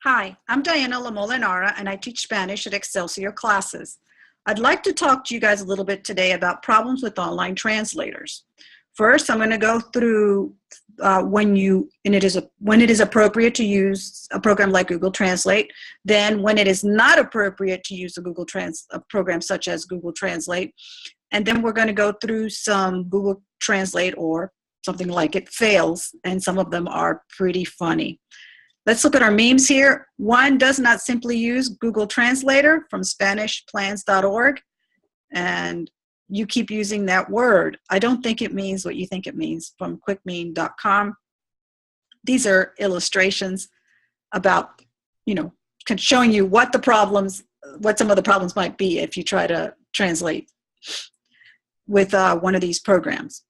Hi, I'm Diana Lamolinara, and I teach Spanish at Excelsior classes. I'd like to talk to you guys a little bit today about problems with online translators. First, I'm going to go through when it is appropriate to use a program like Google Translate, then when it is not appropriate to use a program such as Google Translate, and then we're going to go through some Google Translate or something like it fails, and some of them are pretty funny. Let's look at our memes here. One does not simply use Google Translator from SpanishPlans.org, and you keep using that word. I don't think it means what you think it means, from quickmeme.com. These are illustrations about, showing you what some of the problems might be if you try to translate with one of these programs.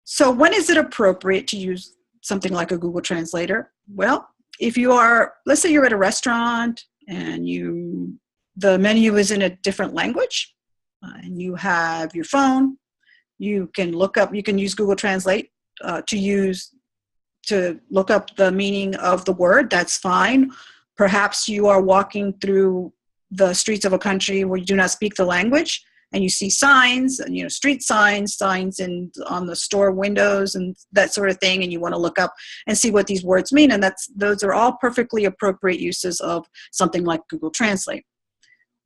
So when is it appropriate to use something like a Google Translator? Well, if you are, let's say you're at a restaurant and the menu is in a different language, and you have your phone, you can use Google Translate to look up the meaning of the word. That's fine. Perhaps you are walking through the streets of a country where you do not speak the language, and you see signs, street signs on the store windows and that sort of thing, and you want to look up and see what these words mean, and those are all perfectly appropriate uses of something like Google Translate.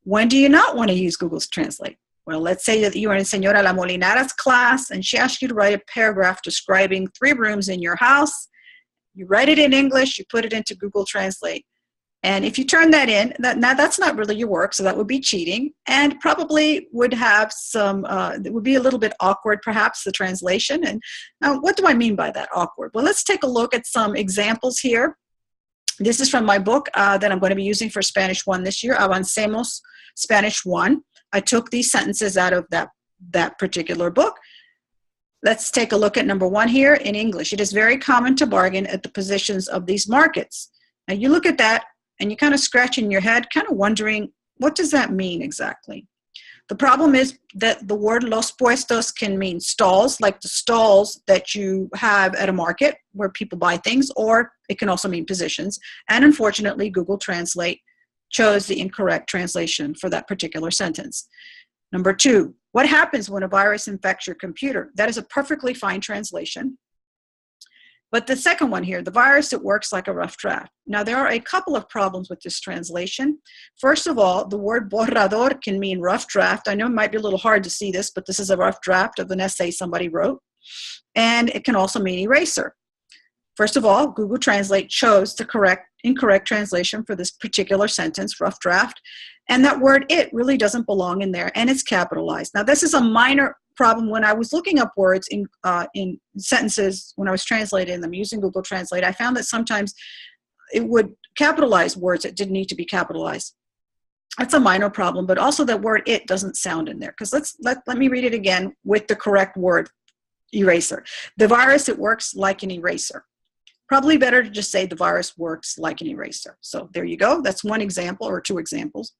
When do you not want to use Google Translate? Well, let's say that you are in Señora Lamolinara's class, and she asks you to write a paragraph describing 3 rooms in your house. You write it in English, you put it into Google Translate. And if you turn that in, now that's not really your work, so that would be cheating, and probably would have it would be a little bit awkward, perhaps, the translation. And now, what do I mean by that, awkward? Well, let's take a look at some examples here. This is from my book that I'm going to be using for Spanish 1 this year, Avancemos Spanish 1. I took these sentences out of that particular book. Let's take a look at number 1 here in English. It is very common to bargain at the positions of these markets. Now, you look at that, and you kind of scratch in your head, kind of wondering, what does that mean exactly? The problem is that the word los puestos can mean stalls, like the stalls that you have at a market where people buy things, or it can also mean positions. And unfortunately, Google Translate chose the incorrect translation for that particular sentence. Number 2, what happens when a virus infects your computer? That is a perfectly fine translation. But the second one here, the virus, it works like a rough draft. Now, there are a couple of problems with this translation. First of all, the word borrador can mean rough draft. I know it might be a little hard to see this, but this is a rough draft of an essay somebody wrote. And it can also mean eraser. First of all, Google Translate chose the incorrect translation for this particular sentence, rough draft. And that word it really doesn't belong in there, and it's capitalized. Now, this is a minor problem. When I was looking up words in sentences, when I was translating them using Google Translate, I found that sometimes it would capitalize words that didn't need to be capitalized. That's a minor problem, but also that word it doesn't sound in there. Because let me read it again with the correct word, eraser. The virus, it works like an eraser. Probably better to just say the virus works like an eraser. So there you go. That's one example or 2 examples.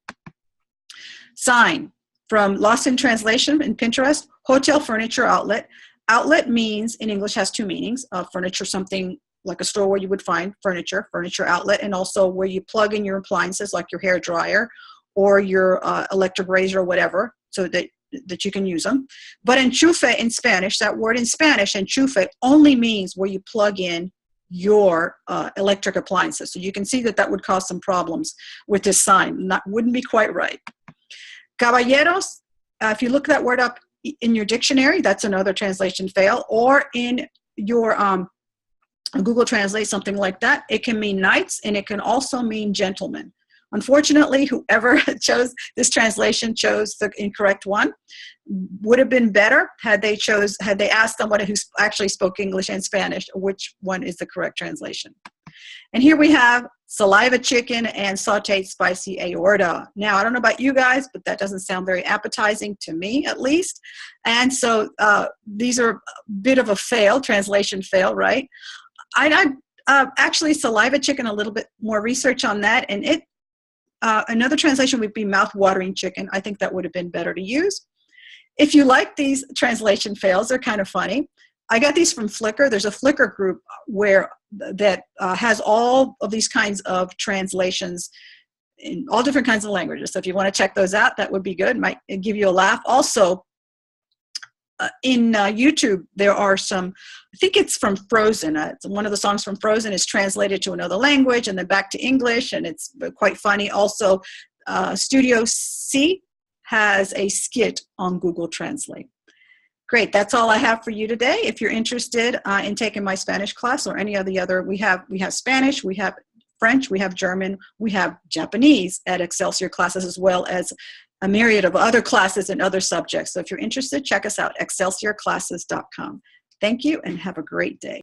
Sign. From Lost in Translation in Pinterest, hotel furniture outlet. Outlet means, in English, has 2 meanings. Furniture, something like a store where you would find furniture outlet, and also where you plug in your appliances like your hair dryer or your electric razor or whatever, so that you can use them. But enchufe in Spanish, that word in Spanish, enchufe, only means where you plug in your electric appliances. So you can see that would cause some problems with this sign. Wouldn't be quite right. Caballeros, if you look that word up in your dictionary, that's another translation fail, or in your Google Translate, something like that. It can mean knights, and it can also mean gentlemen. Unfortunately, whoever chose this translation chose the incorrect one. Would have been better had they asked somebody who actually spoke English and Spanish which one is the correct translation. And here we have Saliva Chicken and sauteed spicy aorta. Now, I don't know about you guys, but that doesn't sound very appetizing to me, at least. And so these are a bit of a fail, translation fail, right? I actually, Saliva Chicken, a little bit more research on that, and another translation would be mouth-watering chicken. I think that would have been better to use. If you like these translation fails, they're kind of funny. I got these from Flickr. There's a Flickr group where that has all of these kinds of translations in all different kinds of languages. So if you want to check those out, that would be good. Might give you a laugh. Also, in YouTube, there are some, I think it's from Frozen. One of the songs from Frozen is translated to another language and then back to English, and it's quite funny. Also, Studio C has a skit on Google Translate. Great, that's all I have for you today. If you're interested in taking my Spanish class or any of the other, we have Spanish, we have French, we have German, we have Japanese at Excelsior classes, as well as a myriad of other classes and other subjects. So if you're interested, check us out, excelsiorclasses.com. Thank you and have a great day.